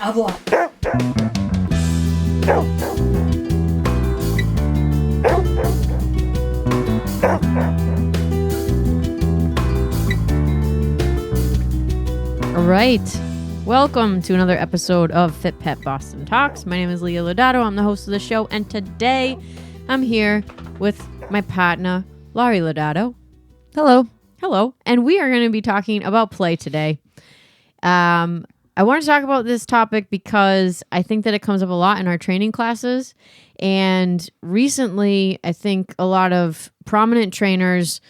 Au revoir. All right. Welcome to another episode of FitPet Boston Talks. My name is Leah Lodato. I'm the host of the show, and today I'm here with my partner, Lori Leah. Hello. Hello. And we are going to be talking about play today. I want to talk about this topic because I think that it comes up a lot in our training classes. And recently, I think a lot of prominent trainers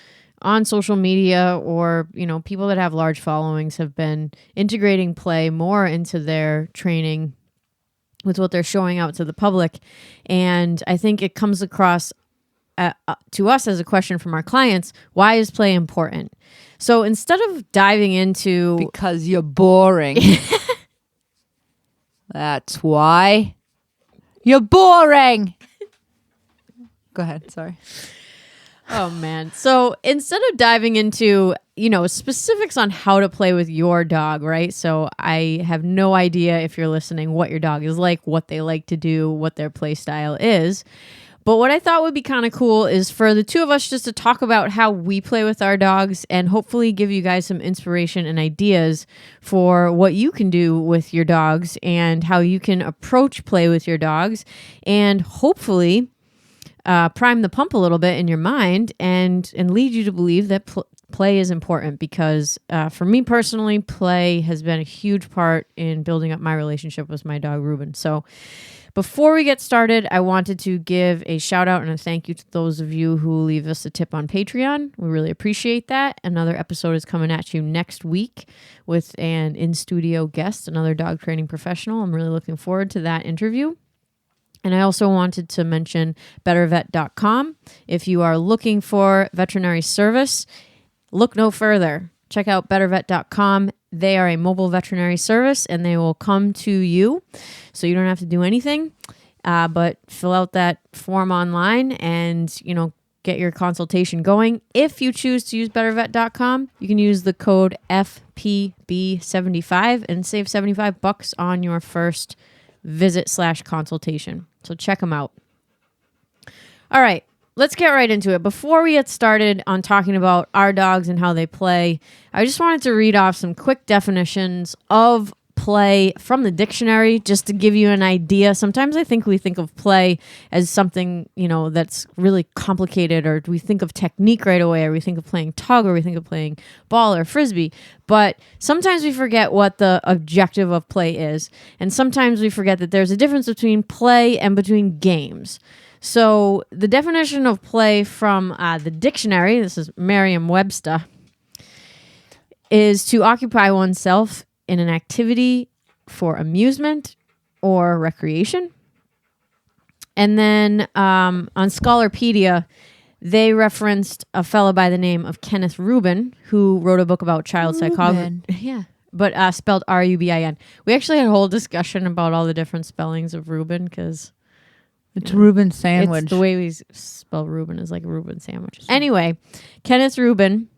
on social media or, people that have large followings have been integrating play more into their training with what they're showing out to the public. And I think it comes across to us as a question from our clients, why is play important? So instead of diving into... Because you're boring. That's why. You're boring. Go ahead. Sorry. Oh, man. So instead of diving into, specifics on how to play with your dog, right? So I have no idea if you're listening what your dog is like, what they like to do, what their play style is. But what I thought would be kind of cool is for the two of us just to talk about how we play with our dogs and hopefully give you guys some inspiration and ideas for what you can do with your dogs and how you can approach play with your dogs and hopefully prime the pump a little bit in your mind and lead you to believe that play is important because for me personally, play has been a huge part in building up my relationship with my dog, Reuben. So before we get started, I wanted to give a shout out and a thank you to those of you who leave us a tip on Patreon. We really appreciate that. Another episode is coming at you next week with an in-studio guest, another dog training professional. I'm really looking forward to that interview. And I also wanted to mention bettervet.com. If you are looking for veterinary service, look no further. Check out bettervet.com. They are a mobile veterinary service and they will come to you. So you don't have to do anything, but fill out that form online and, get your consultation going. If you choose to use bettervet.com, you can use the code FPB75 and save $75 on your first visit/consultation. So check them out. All right, let's get right into it. Before we get started on talking about our dogs and how they play, I just wanted to read off some quick definitions of play from the dictionary just to give you an idea. Sometimes I think we think of play as something, that's really complicated, or we think of technique right away, or we think of playing tug, or we think of playing ball or frisbee. But sometimes we forget what the objective of play is. And sometimes we forget that there's a difference between play and between games. So the definition of play from the dictionary, this is Merriam-Webster, is to occupy oneself in an activity for amusement or recreation. And then on Scholarpedia, they referenced a fellow by the name of Kenneth Reuben, who wrote a book about child psychology. Yeah, but spelled Rubin. We actually had a whole discussion about all the different spellings of Reuben because it's Reuben sandwich. It's the way we spell Reuben is like a Reuben sandwich. Anyway, Kenneth Reuben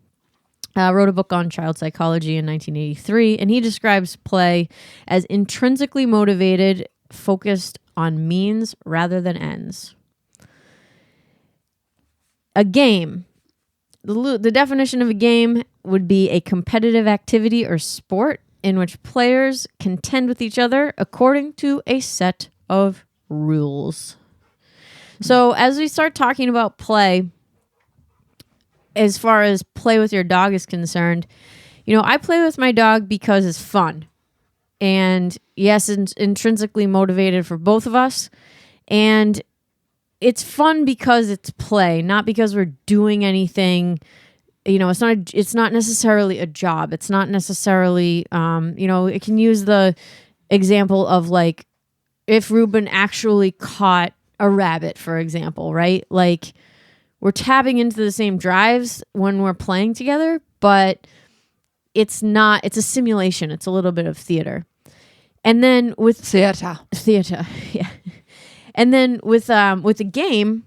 wrote a book on child psychology in 1983, and he describes play as intrinsically motivated, focused on means rather than ends. A game. The definition of a game would be a competitive activity or sport in which players contend with each other according to a set of rules. So as we start talking about play, as far as play with your dog is concerned, I play with my dog because it's fun. And yes, it's intrinsically motivated for both of us. And it's fun because it's play, not because we're doing anything. It's not necessarily a job. It's not necessarily, it can use the example of like if Reuben actually caught a rabbit, for example, right? Like, we're tapping into the same drives when we're playing together, but it's a simulation. It's a little bit of theater. And then with theater, yeah. And then with a game,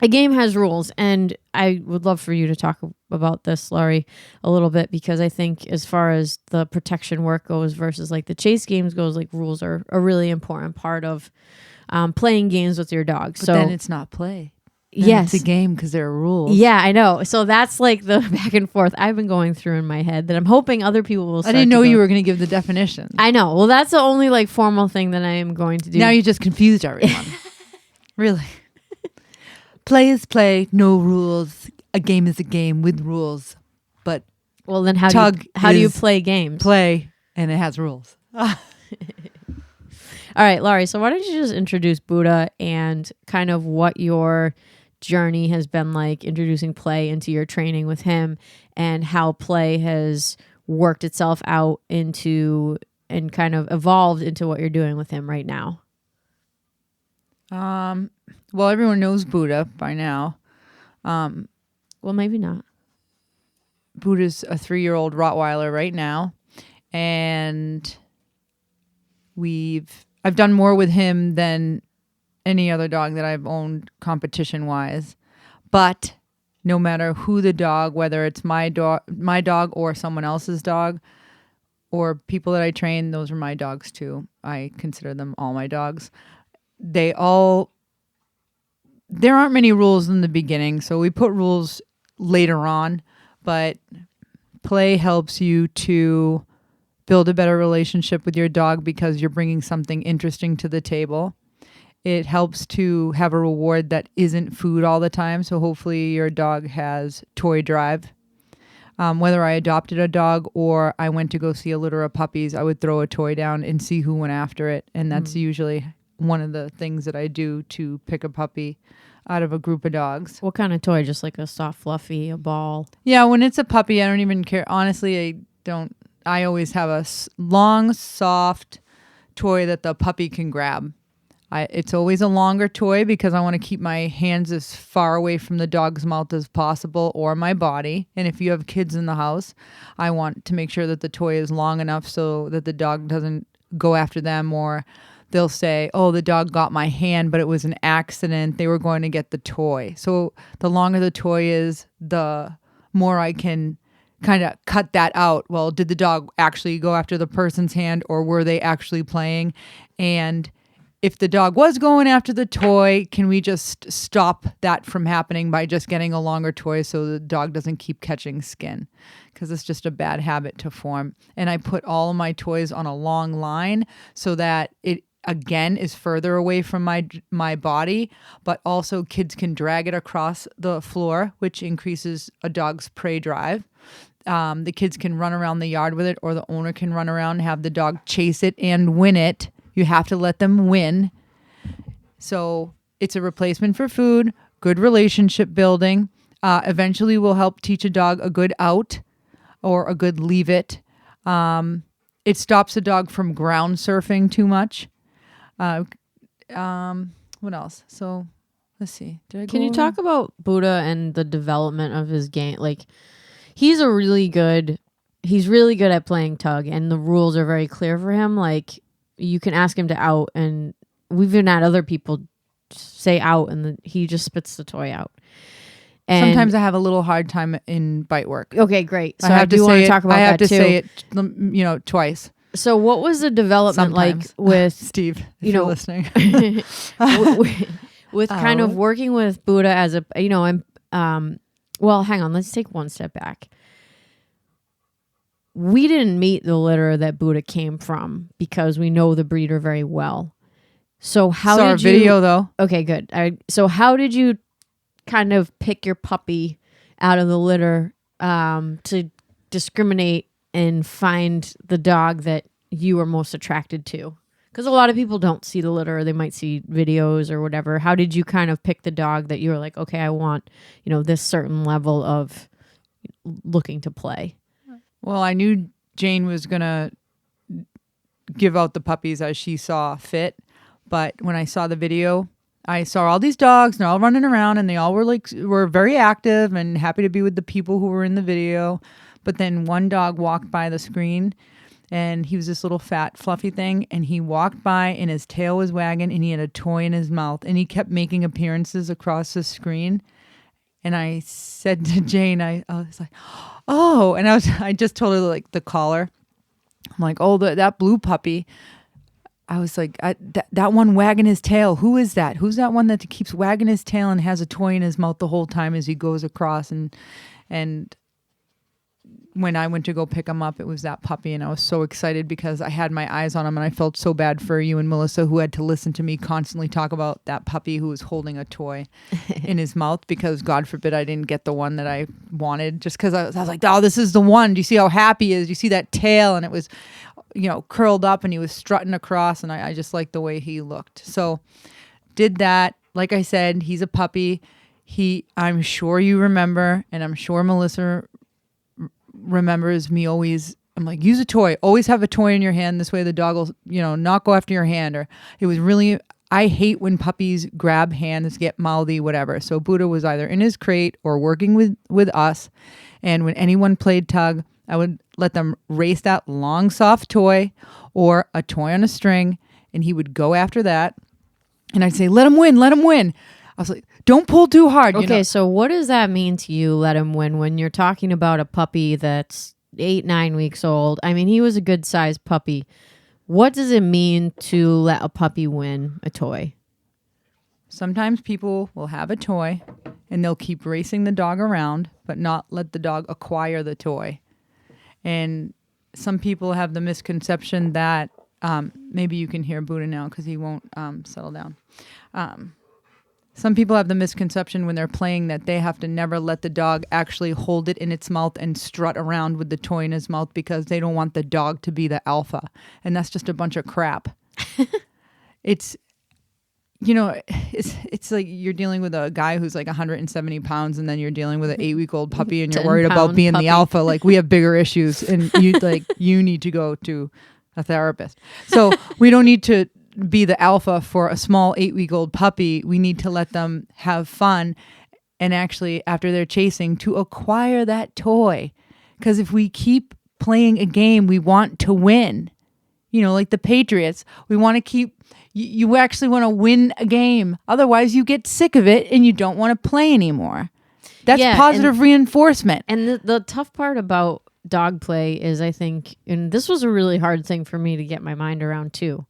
a game has rules, and I would love for you to talk about this, Lori, a little bit, because I think as far as the protection work goes versus like the chase games goes, like rules are a really important part of playing games with your dog. But so then it's not play. Then yes, it's a game because there are rules. yeah, I know. So that's like the back and forth I've been going through in my head that I'm hoping other people will. I didn't know you were going to give the definition. I know. Well, that's the only like formal thing that I am going to do. Now you just confused everyone. Really. Play is play, no rules. A game is a game with rules. But well, then how do you play games? Play, and it has rules. All right, Laurie. So why don't you just introduce Buddha and kind of what your journey has been like introducing play into your training with him, and how play has worked itself out into and kind of evolved into what you're doing with him right now. Well, everyone knows Buddha by now. Well, maybe not. Buddha's a 3-year-old Rottweiler right now, and I've done more with him than any other dog that I've owned competition-wise. But no matter who the dog, whether it's my dog or someone else's dog, or people that I train, those are my dogs too. I consider them all my dogs. There aren't many rules in the beginning, so we put rules later on, but play helps you to build a better relationship with your dog because you're bringing something interesting to the table. It helps to have a reward that isn't food all the time, so hopefully your dog has toy drive. Whether I adopted a dog or I went to go see a litter of puppies, I would throw a toy down and see who went after it, and that's usually one of the things that I do to pick a puppy out of a group of dogs. What kind of toy? Just like a soft, fluffy, a ball? Yeah, when it's a puppy, I don't even care. Honestly, I always have a long, soft toy that the puppy can grab. It's always a longer toy because I want to keep my hands as far away from the dog's mouth as possible or my body. And if you have kids in the house, I want to make sure that the toy is long enough so that the dog doesn't go after them, or they'll say, oh, the dog got my hand, but it was an accident. They were going to get the toy. So the longer the toy is, the more I can kind of cut that out. Well, did the dog actually go after the person's hand, or were they actually playing? And if the dog was going after the toy, can we just stop that from happening by just getting a longer toy so the dog doesn't keep catching skin? Because it's just a bad habit to form. And I put all of my toys on a long line so that it, again, is further away from my body, but also kids can drag it across the floor, which increases a dog's prey drive. The kids can run around the yard with it, or the owner can run around and have the dog chase it and win it. You have to let them win. So it's a replacement for food, good relationship building. Eventually will help teach a dog a good out or a good leave it. It stops a dog from ground surfing too much. What else? So let's see. Can you talk about Buddha and the development of his game? Like, he's really good at playing tug, and the rules are very clear for him. Like, you can ask him to out, and we've even had other people say out, and he just spits the toy out. And sometimes I have a little hard time in bite work. Okay, great. So I do want to talk about that too. I have to say it, twice. So what was the development sometimes. Like with Steve, if you're listening? with kind of working with Buddha as a, well, hang on, let's take one step back. We didn't meet the litter that Buddha came from because we know the breeder very well. So how did you... video, though. Okay, good. So how did you kind of pick your puppy out of the litter to discriminate and find the dog that you are most attracted to? Because a lot of people don't see the litter, or they might see videos or whatever. How did you kind of pick the dog that you were like, okay, I want, this certain level of looking to play? Well, I knew Jane was going to give out the puppies as she saw fit. But when I saw the video, I saw all these dogs and they're all running around, and they all were very active and happy to be with the people who were in the video. But then one dog walked by the screen and he was this little fat fluffy thing, and he walked by and his tail was wagging and he had a toy in his mouth and he kept making appearances across the screen. And I said to Jane, I was like, oh, and I just told her like the collar. I'm like, oh, that blue puppy. I was like, that one wagging his tail. Who is that? Who's that one that keeps wagging his tail and has a toy in his mouth the whole time as he goes across? And when I went to go pick him up, it was that puppy, and I was so excited because I had my eyes on him, and I felt so bad for you and Melissa, who had to listen to me constantly talk about that puppy who was holding a toy in his mouth, because God forbid I didn't get the one that I wanted, just because I was like, oh, this is the one. Do you see how happy he is? Do you see that tail? And it was, curled up, and he was strutting across, and I just liked the way he looked. So did that. Like I said, he's a puppy. I'm sure you remember, and I'm sure Melissa remembers me always. I'm like, use a toy. Always have a toy in your hand. This way the dog will, not go after your hand. Or it was really, I hate when puppies grab hands, get mouthy, whatever. So Buddha was either in his crate or working with us. And when anyone played tug, I would let them race that long, soft toy or a toy on a string. And he would go after that. And I'd say, let him win, let him win. I was like, don't pull too hard. Okay, so what does that mean to you, let him win, when you're talking about a puppy that's 8-9 weeks old? I mean, he was a good sized puppy. What does it mean to let a puppy win a toy? Sometimes people will have a toy and they'll keep racing the dog around, but not let the dog acquire the toy. And some people have the misconception that, maybe you can hear Buddha now because he won't settle down. Some people have the misconception when they're playing that they have to never let the dog actually hold it in its mouth and strut around with the toy in his mouth because they don't want the dog to be the alpha. And that's just a bunch of crap. It's like you're dealing with a guy who's like 170 pounds, and then you're dealing with an 8-week-old puppy, and you're worried about being the alpha. Like, we have bigger issues, and you need to go to a therapist. So we don't need to be the alpha for a small 8-week-old puppy. We need to let them have fun, and actually, after they're chasing, to acquire that toy. Because if we keep playing a game, we want to win. Like the Patriots, we want to keep. You actually want to win a game. Otherwise, you get sick of it and you don't want to play anymore. That's positive reinforcement. And the tough part about dog play is, I think, and this was a really hard thing for me to get my mind around too.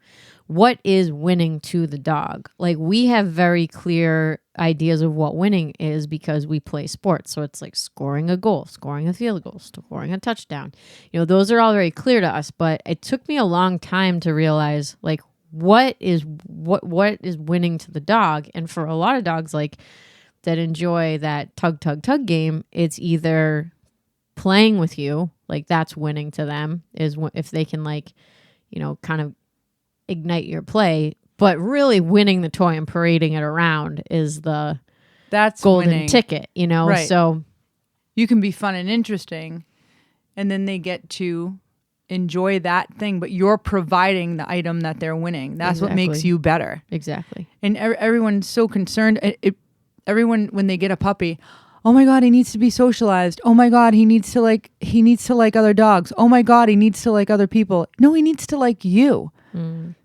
What is winning to the dog? Like, we have very clear ideas of what winning is because we play sports. So it's like scoring a goal, scoring a field goal, scoring a touchdown. Those are all very clear to us, but it took me a long time to realize, like, what is winning to the dog. And for a lot of dogs like that enjoy that tug game, it's either playing with you, like that's winning to them, is if they can kind of ignite your play, but really winning the toy and parading it around is that's golden winning ticket, Right. So you can be fun and interesting, and then they get to enjoy that thing, but you're providing the item that they're winning. That's what makes you better. Exactly. And everyone's so concerned. Everyone, when they get a puppy, oh my God, he needs to be socialized. Oh my God, he needs to like other dogs. Oh my God, he needs to like other people. No, he needs to like you.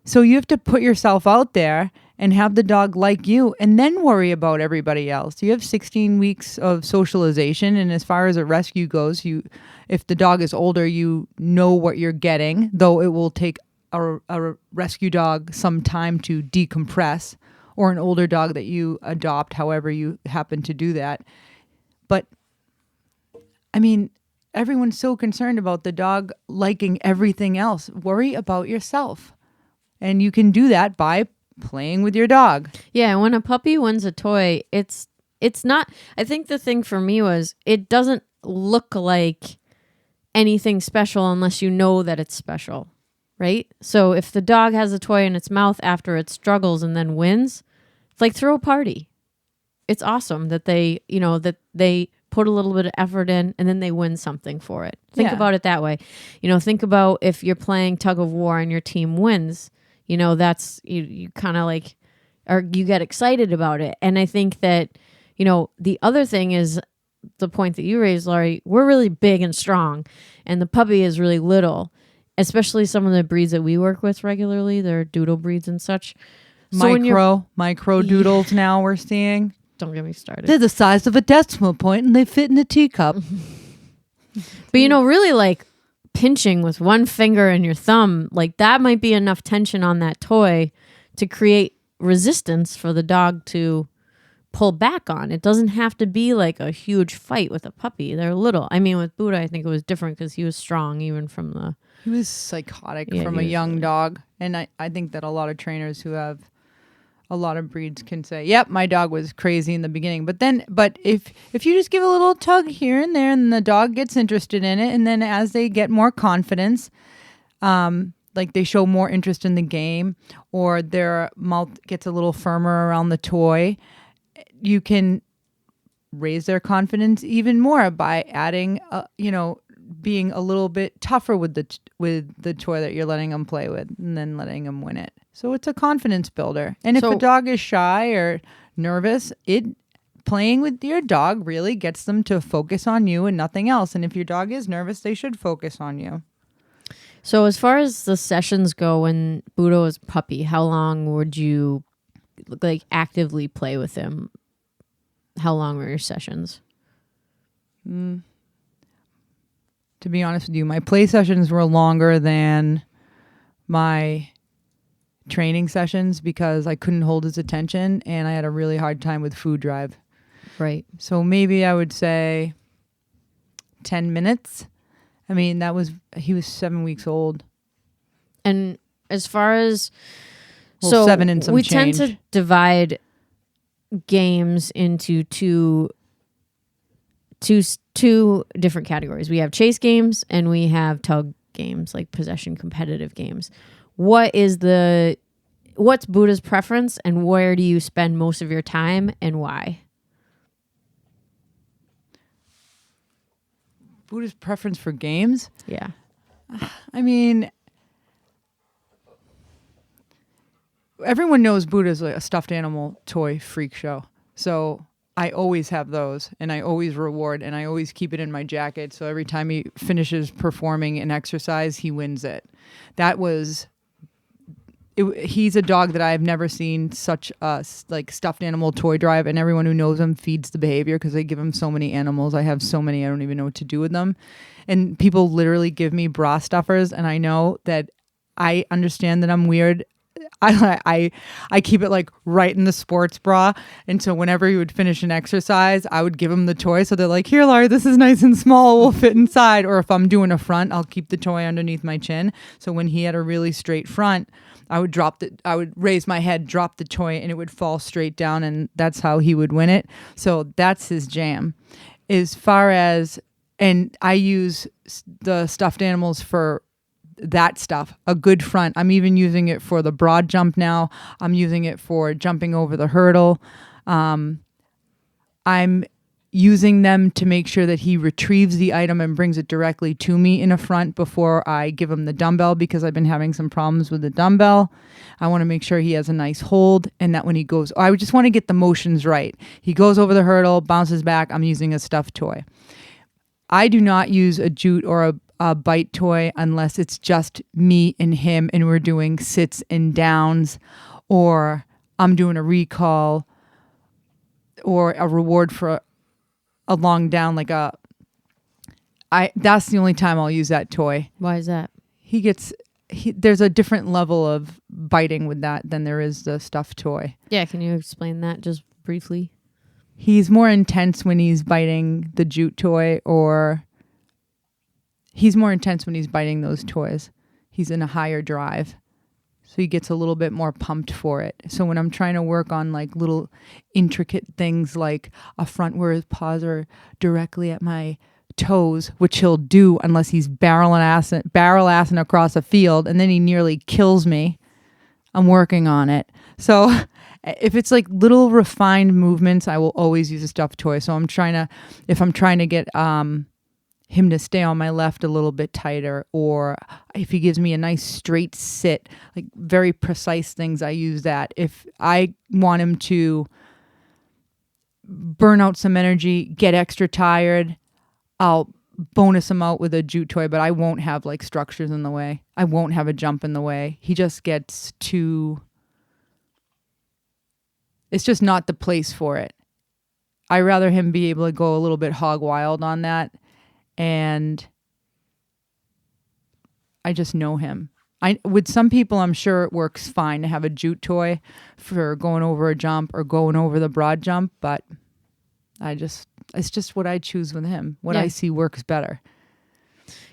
So you have to put yourself out there and have the dog like you, and then worry about everybody else. You have 16 weeks of socialization, and as far as a rescue goes, if the dog is older, you know what you're getting, though it will take a rescue dog some time to decompress, or an older dog that you adopt, however you happen to do that. But, I mean, everyone's so concerned about the dog liking everything else. Worry about yourself. And you can do that by playing with your dog. Yeah, when a puppy wins a toy, it's not, I think the thing for me was, it doesn't look like anything special unless you know that it's special, right? So if the dog has a toy in its mouth after it struggles and then wins, it's like, throw a party. It's awesome that they put a little bit of effort in and then they win something for it. Think about it that way. Think about if you're playing tug of war and your team wins, that's you kind of like, or you get excited about it. And I think that, the other thing is the point that you raised, Lori, we're really big and strong and the puppy is really little. especially some of the breeds that we work with regularly. They're doodle breeds and such. So Micro doodles now we're seeing. Don't get me started. They're the size of a decimal point and they fit in a teacup. But really like pinching with one finger and your thumb, like that might be enough tension on that toy to create resistance for the dog to pull back on. It doesn't have to be like a huge fight with a puppy. They're little. I mean, with Buddha, I think it was different because he was strong even from the... He was psychotic from a young dog. And I think that a lot of trainers who have a lot of breeds can say, yep, my dog was crazy in the beginning. But if you just give a little tug here and there and the dog gets interested in it, and then as they get more confidence, like they show more interest in the game or their mouth gets a little firmer around the toy, you can raise their confidence even more by adding, being a little bit tougher with the toy that you're letting them play with and then letting them win it. So it's a confidence builder. And if a dog is shy or nervous, playing with your dog really gets them to focus on you and nothing else. And if your dog is nervous, they should focus on you. So as far as the sessions go, when Buddha was a puppy, how long would you like actively play with him? How long were your sessions? To be honest with you, my play sessions were longer than my training sessions because I couldn't hold his attention and I had a really hard time with food drive. Right. So maybe I would say 10 minutes. I mean, he was 7 weeks old. And as far as... Well, 7 and some we change. tend to divide games into two different categories. We have chase games and we have tug games, like possession competitive games. What's Buddha's preference and where do you spend most of your time and why? Buddha's preference for games? Yeah. I mean, everyone knows Buddha's like a stuffed animal toy freak show. So I always have those and I always reward and I always keep it in my jacket. So every time he finishes performing an exercise, he wins it. He's a dog that I've never seen such a like stuffed animal toy drive, and everyone who knows him feeds the behavior because they give him so many animals. I have so many, I don't even know what to do with them. And people literally give me bra stuffers, and I know that I understand that I'm weird. I keep it like right in the sports bra, and so whenever he would finish an exercise, I would give him the toy. So they're like, "Here, Laurie, this is nice and small. Will fit inside." Or if I'm doing a front, I'll keep the toy underneath my chin. So when he had a really straight front, I would raise my head, drop the toy, and it would fall straight down, and that's how he would win it. So that's his jam. As far as, and I use the stuffed animals for that stuff, a good front. I'm even using it for the broad jump now. I'm using it for jumping over the hurdle. I'm using them to make sure that he retrieves the item and brings it directly to me in a front before I give him the dumbbell, because I've been having some problems with the dumbbell. I want to make sure he has a nice hold and that when he goes, I just want to get the motions right. He goes over the hurdle, bounces back. I'm using a stuffed toy. I do not use a jute or a bite toy unless it's just me and him and we're doing sits and downs, or I'm doing a recall or a reward for a long down, like that's the only time I'll use that toy. Why is that? There's a different level of biting with that than there is the stuffed toy. Yeah, can you explain that just briefly? He's more intense when he's biting the jute toy, or he's more intense when he's biting those toys. He's in a higher drive. So he gets a little bit more pumped for it. So when I'm trying to work on like little intricate things like a front where his paws are directly at my toes, which he'll do unless he's barrel assing across a field, and then he nearly kills me, I'm working on it. So if it's like little refined movements, I will always use a stuffed toy. So if I'm trying to get him to stay on my left a little bit tighter, or if he gives me a nice straight sit, like very precise things, I use that. If I want him to burn out some energy, get extra tired, I'll bonus him out with a jute toy, but I won't have like structures in the way. I won't have a jump in the way. He just gets too... It's just not the place for it. I rather him be able to go a little bit hog wild on that. And I just know him. With some people, I'm sure it works fine to have a jute toy for going over a jump or going over the broad jump, but it's just what I choose with him. What I see works better.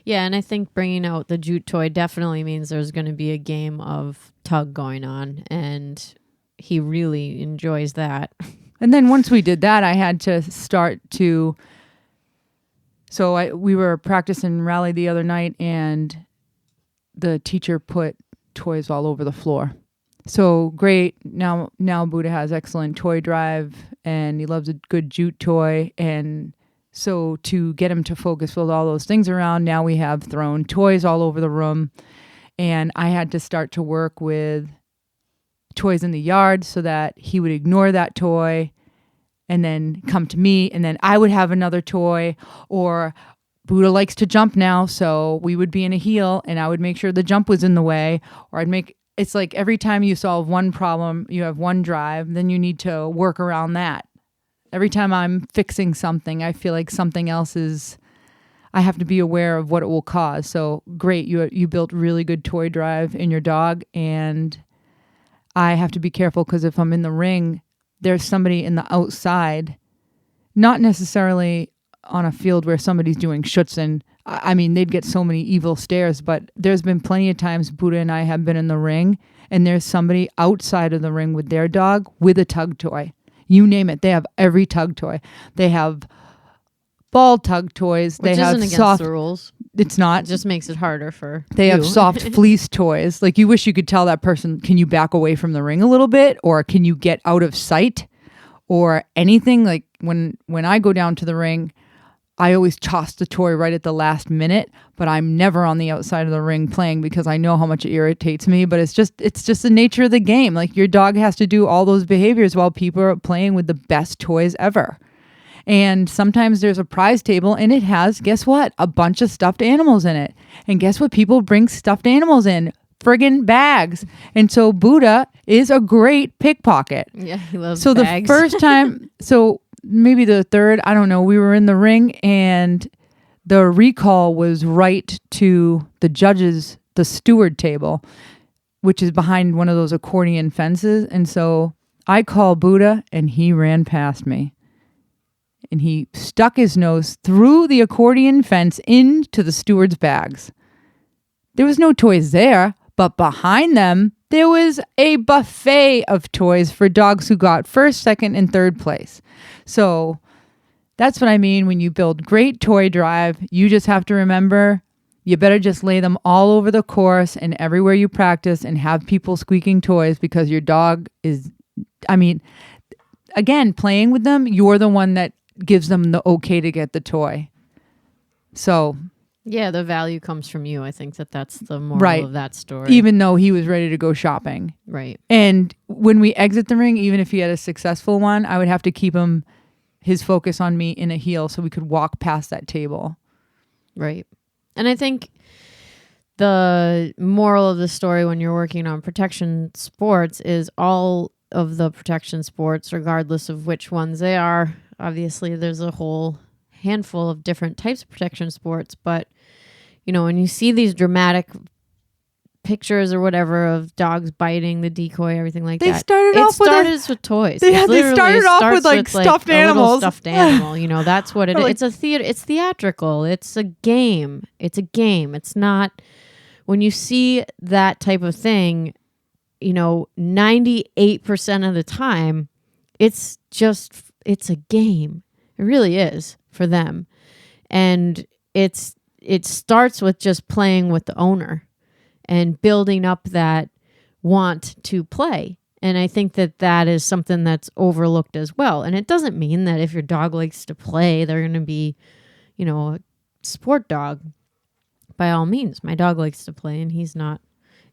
Yeah, and I think bringing out the jute toy definitely means there's going to be a game of tug going on, and he really enjoys that. And then once we did that, I had to start to... So we were practicing rally the other night, and the teacher put toys all over the floor. So great. Now Buddha has excellent toy drive, and he loves a good jute toy. And so to get him to focus with all those things around, now we have thrown toys all over the room. And I had to start to work with toys in the yard so that he would ignore that toy and then come to me, and then I would have another toy. Or Buddha likes to jump now, so we would be in a heel, and I would make sure the jump was in the way. Or it's like every time you solve one problem, you have one drive, then you need to work around that. Every time I'm fixing something, I feel like something else I have to be aware of what it will cause. So great, you built really good toy drive in your dog, and I have to be careful because if I'm in the ring, there's somebody in the outside, not necessarily on a field where somebody's doing Shutzhund. I mean, they'd get so many evil stares, but there's been plenty of times Buddha and I have been in the ring, and there's somebody outside of the ring with their dog with a tug toy. You name it. They have every tug toy. They have ball tug toys. Which they have isn't soft... against the rules. It's not. It just makes it harder for They you. have soft fleece toys. Like, you wish you could tell that person, can you back away from the ring a little bit? Or can you get out of sight? Or anything. Like, when I go down to the ring, I always toss the toy right at the last minute, but I'm never on the outside of the ring playing because I know how much it irritates me. But it's just the nature of the game. Like, your dog has to do all those behaviors while people are playing with the best toys ever. And sometimes there's a prize table, and it has, guess what? A bunch of stuffed animals in it. And guess what? People bring stuffed animals in. Friggin' bags. And so Buddha is a great pickpocket. Yeah, he loves so bags. The first time, so maybe the third, I don't know, we were in the ring, and the recall was right to the judges, the steward table, which is behind one of those accordion fences. And so I called Buddha, and he ran past me. And he stuck his nose through the accordion fence into the steward's bags. There was no toys there, but behind them, there was a buffet of toys for dogs who got first, second, and third place. So that's what I mean when you build great toy drive. You just have to remember, you better just lay them all over the course and everywhere you practice and have people squeaking toys, because your dog is, again, playing with them, you're the one that gives them the okay to get the toy. So yeah, the value comes from you. I think that's the moral of that story. Even though he was ready to go shopping. Right. And when we exit the ring, even if he had a successful one, I would have to keep his focus on me in a heel so we could walk past that table. Right. And I think the moral of the story when you're working on protection sports is all of the protection sports, regardless of which ones they are. Obviously, there's a whole handful of different types of protection sports, but when you see these dramatic pictures or whatever of dogs biting the decoy, everything like that, it started with toys. They started off with like stuffed animals. Stuffed animal, that's what it is. It's a theater. It's theatrical. It's a game. It's not. When you see that type of thing, 98% of the time, it's a game. It really is for them. And it starts with just playing with the owner and building up that want to play. And I think that is something that's overlooked as well. And it doesn't mean that if your dog likes to play, they're going to be, a sport dog. By all means, my dog likes to play, and he's not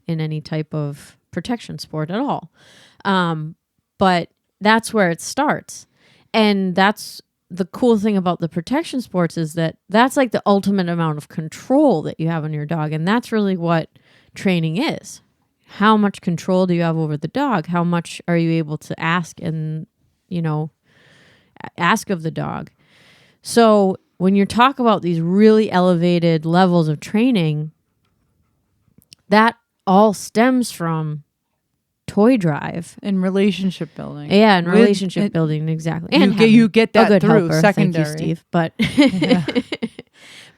in any type of protection sport at all. But that's where it starts. And that's the cool thing about the protection sports is that that's like the ultimate amount of control that you have on your dog. And that's really what training is. How much control do you have over the dog? How much are you able to ask and, ask of the dog? So when you talk about these really elevated levels of training, that all stems from toy drive and relationship building. Yeah, and relationship building, exactly. And you get that good through helper. secondary. Thank you, Steve. But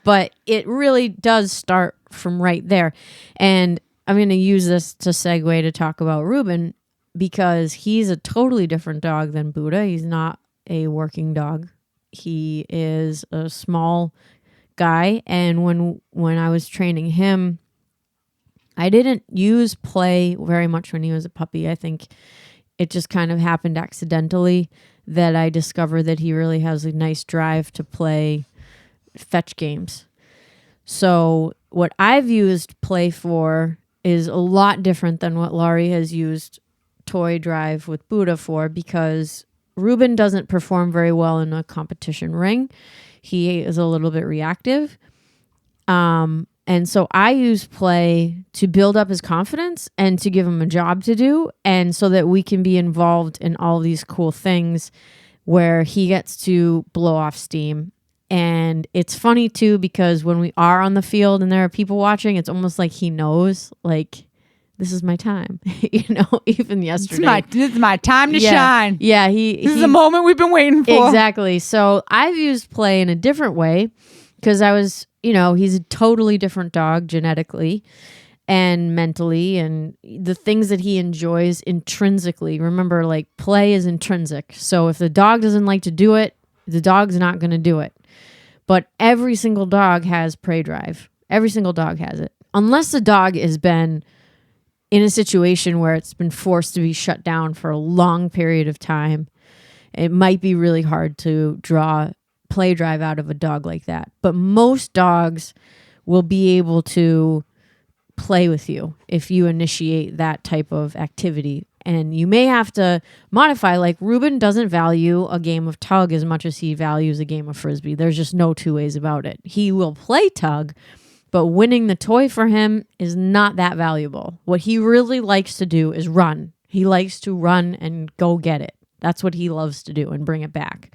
but it really does start from right there. And I'm going to use this to segue to talk about Reuben, because he's a totally different dog than Buddha. He's not a working dog. He is a small guy. And when I was training him, I didn't use play very much when he was a puppy. I think it just kind of happened accidentally that I discovered that he really has a nice drive to play fetch games. So what I've used play for is a lot different than what Lori has used toy drive with Buddha for, because Reuben doesn't perform very well in a competition ring. He is a little bit reactive. And so I use play to build up his confidence and to give him a job to do, and so that we can be involved in all these cool things where he gets to blow off steam. And it's funny too, because when we are on the field and there are people watching, it's almost like he knows, like, this is my time. Even yesterday. This is my time to shine. Yeah, this is the moment we've been waiting for. Exactly. So I've used play in a different way, because I was, he's a totally different dog genetically and mentally, and the things that he enjoys intrinsically. Remember, like, play is intrinsic. So if the dog doesn't like to do it, the dog's not going to do it. But every single dog has prey drive. Every single dog has it. Unless the dog has been in a situation where it's been forced to be shut down for a long period of time, it might be really hard to draw play drive out of a dog like that. But most dogs will be able to play with you if you initiate that type of activity. And you may have to modify, like Reuben doesn't value a game of tug as much as he values a game of frisbee. There's just no two ways about it. He will play tug, but winning the toy for him is not that valuable. What he really likes to do is run. He likes to run and go get it. That's what he loves to do, and bring it back.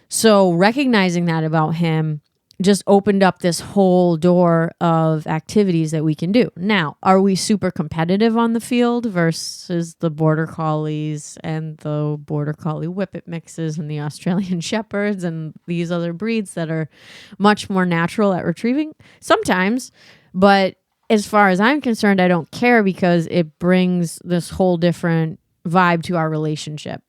So recognizing that about him just opened up this whole door of activities that we can do. Now, are we super competitive on the field versus the Border Collies and the Border Collie Whippet mixes and the Australian Shepherds and these other breeds that are much more natural at retrieving? Sometimes, but as far as I'm concerned, I don't care, because it brings this whole different vibe to our relationship.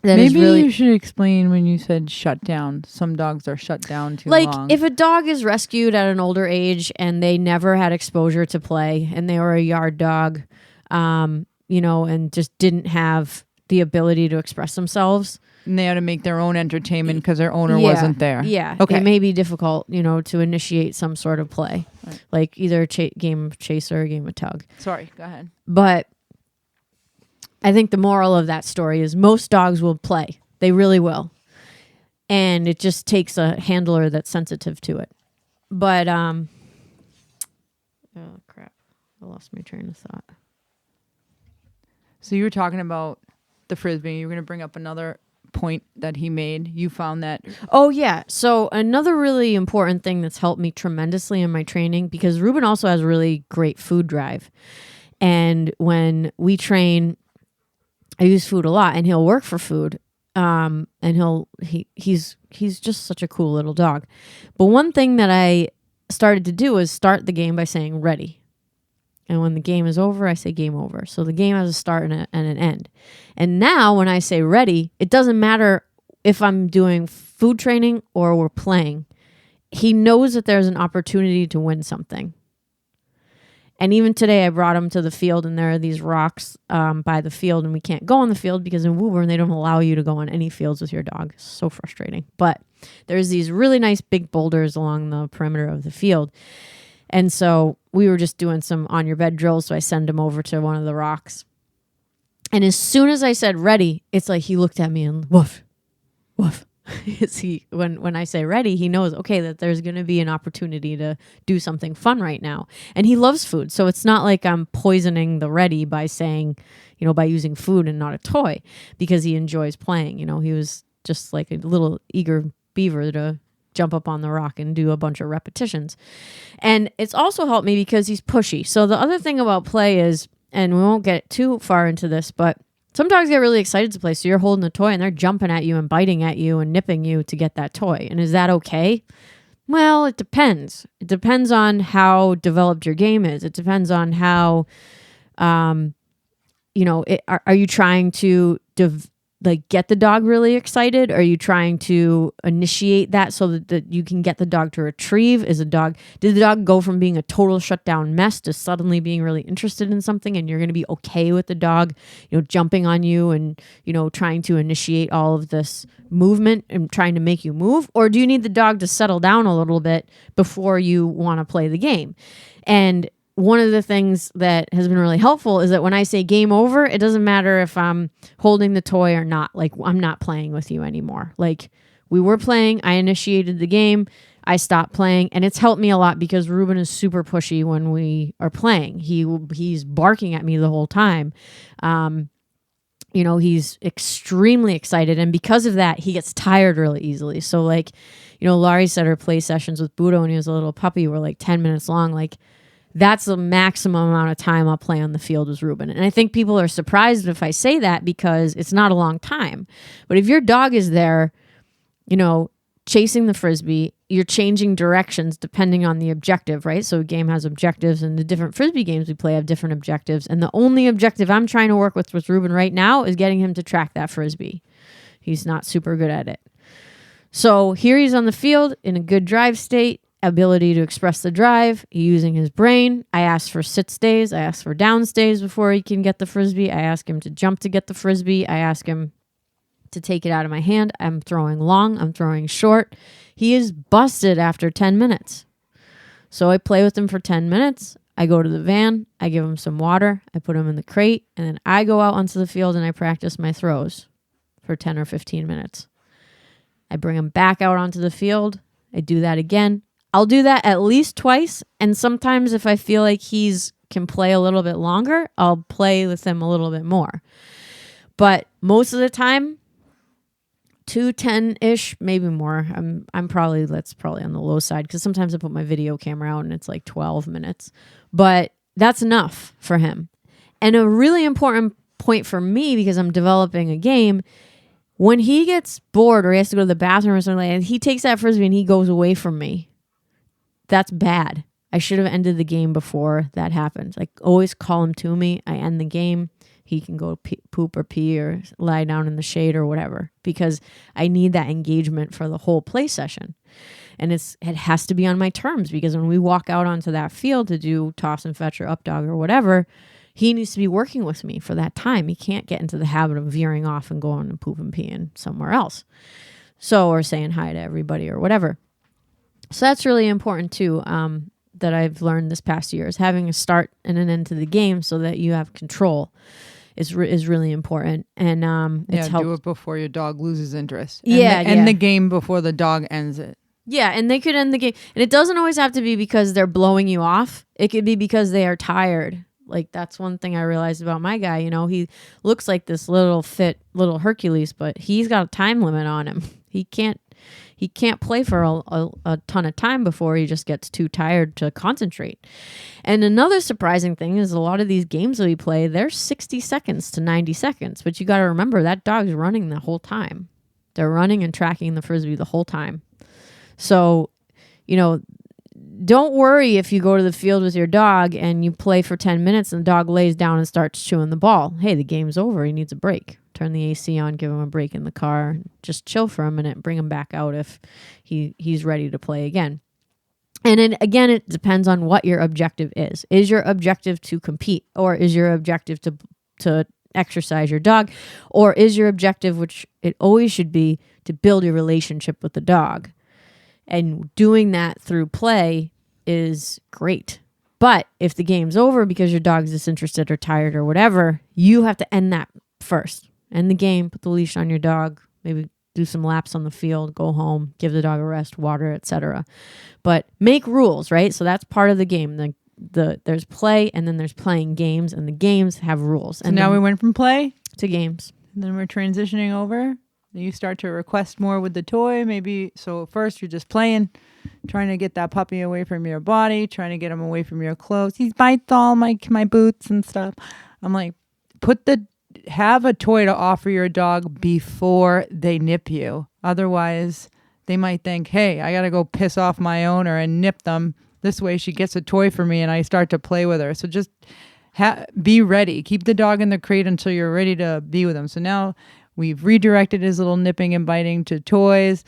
Maybe you should explain when you said shut down. Some dogs are shut down too long. Like, if a dog is rescued at an older age and they never had exposure to play, and they were a yard dog, and just didn't have the ability to express themselves. And they had to make their own entertainment because their owner wasn't there. Yeah. Okay. It may be difficult, to initiate some sort of play. Right. Like either a game of chaser or a game of tug. Sorry, go ahead. But I think the moral of that story is most dogs will play. They really will. And it just takes a handler that's sensitive to it. But, oh crap. I lost my train of thought. So you were talking about the frisbee. You were going to bring up another point that he made. You found that. Oh, yeah. So another really important thing that's helped me tremendously in my training, because Reuben also has really great food drive. And when we train, I use food a lot, and he'll work for food. And he's just such a cool little dog. But one thing that I started to do is start the game by saying ready. And when the game is over, I say game over. So the game has a start and an end. And now when I say ready, it doesn't matter if I'm doing food training or we're playing. He knows that there's an opportunity to win something. And even today, I brought him to the field, and there are these rocks by the field, and we can't go on the field because in Woburn, they don't allow you to go on any fields with your dog. It's so frustrating. But there's these really nice big boulders along the perimeter of the field. And so we were just doing some on your bed drills, so I send him over to one of the rocks. And as soon as I said ready, it's like he looked at me and woof, woof, is he when I say ready, he knows, okay, that there's going to be an opportunity to do something fun right now. And he loves food. So it's not like I'm poisoning the ready by saying, by using food and not a toy, because he enjoys playing. He was just like a little eager beaver to jump up on the rock and do a bunch of repetitions. And it's also helped me because he's pushy. So the other thing about play is, and we won't get too far into this, but some dogs get really excited to play. So you're holding the toy and they're jumping at you and biting at you and nipping you to get that toy. And is that okay? Well, it depends. It depends on how developed your game is. It depends on how, are you trying to get the dog really excited? Are you trying to initiate that so that you can get the dog to retrieve? Did the dog go from being a total shutdown mess to suddenly being really interested in something, and you're going to be okay with the dog, jumping on you and, trying to initiate all of this movement and trying to make you move? Or do you need the dog to settle down a little bit before you want to play the game? And one of the things that has been really helpful is that when I say game over, it doesn't matter if I'm holding the toy or not. Like, I'm not playing with you anymore. Like, we were playing, I initiated the game, I stopped playing, and it's helped me a lot because Reuben is super pushy when we are playing. He's barking at me the whole time. He's extremely excited, and because of that, he gets tired really easily. So, Lori said her play sessions with Budo when he was a little puppy were 10 minutes long. That's the maximum amount of time I'll play on the field with Reuben. And I think people are surprised if I say that because it's not a long time. But if your dog is there, chasing the Frisbee, you're changing directions depending on the objective, right? So a game has objectives, and the different Frisbee games we play have different objectives. And the only objective I'm trying to work with Reuben right now is getting him to track that Frisbee. He's not super good at it. So here he's on the field in a good drive state. Ability to express the drive, using his brain. I ask for sit stays. I ask for down stays before he can get the Frisbee. I ask him to jump to get the Frisbee. I ask him to take it out of my hand. I'm throwing long. I'm throwing short. He is busted after 10 minutes. So I play with him for 10 minutes. I go to the van. I give him some water. I put him in the crate. And then I go out onto the field and I practice my throws for 10 or 15 minutes. I bring him back out onto the field. I do that again. I'll do that at least twice, and sometimes if I feel like he's can play a little bit longer, I'll play with him a little bit more. But most of the time, 2:10-ish, maybe more. That's probably on the low side because sometimes I put my video camera out and it's 12 minutes. But that's enough for him. And a really important point for me, because I'm developing a game, when he gets bored or he has to go to the bathroom or something, and he takes that Frisbee and he goes away from me, that's bad. I should have ended the game before that happened. Always call him to me. I end the game. He can go poop or pee or lie down in the shade or whatever, because I need that engagement for the whole play session. And it has to be on my terms, because when we walk out onto that field to do toss and fetch or up dog or whatever, he needs to be working with me for that time. He can't get into the habit of veering off and going and poop and peeing somewhere else. Or saying hi to everybody or whatever. So that's really important too, that I've learned this past year, is having a start and an end to the game so that you have control is really important. And it's helped. Do it before your dog loses interest. End the game before the dog ends it. Yeah, and they could end the game. And it doesn't always have to be because they're blowing you off. It could be because they are tired. That's one thing I realized about my guy. He looks like this little fit little Hercules, but he's got a time limit on him. He can't play for a ton of time before he just gets too tired to concentrate. And another surprising thing is a lot of these games that we play, they're 60 seconds to 90 seconds. But you got to remember that dog's running the whole time. They're running and tracking the Frisbee the whole time. So, don't worry if you go to the field with your dog and you play for 10 minutes and the dog lays down and starts chewing the ball. Hey, the game's over. He needs a break. Turn the AC on, give him a break in the car, just chill for a minute, bring him back out if he's ready to play again. And then again, it depends on what your objective is. Is your objective to compete, or is your objective to exercise your dog, or is your objective, which it always should be, to build a relationship with the dog? And doing that through play is great. But if the game's over because your dog's disinterested or tired or whatever, you have to end that first. End the game, put the leash on your dog, maybe do some laps on the field, go home, give the dog a rest, water, etc. But make rules, right? So that's part of the game. There's play, and then there's playing games, and the games have rules. And now we went from play to games. And then we're transitioning over. You start to request more with the toy, maybe. So first you're just playing, trying to get that puppy away from your body, trying to get him away from your clothes. He bites all my boots and stuff. I'm like, have a toy to offer your dog before they nip you. Otherwise, they might think, hey, I got to go piss off my owner and nip them. This way she gets a toy for me and I start to play with her. So just be ready. Keep the dog in the crate until you're ready to be with him. So now we've redirected his little nipping and biting to toys,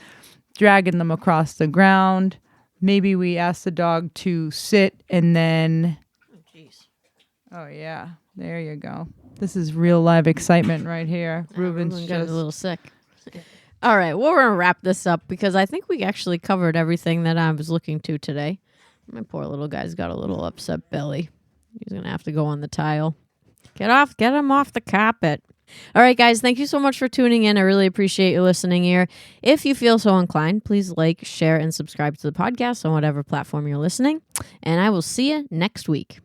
dragging them across the ground. Maybe we ask the dog to sit and then... Oh, yeah. There you go. This is real live excitement right here. Reuben's got a little sick. All right. Well, we're going to wrap this up because I think we actually covered everything that I was looking to today. My poor little guy's got a little upset belly. He's going to have to go on the tile. Get him off the carpet. All right, guys, thank you so much for tuning in. I really appreciate you listening here. If you feel so inclined, please like, share, and subscribe to the podcast on whatever platform you're listening. And I will see you next week.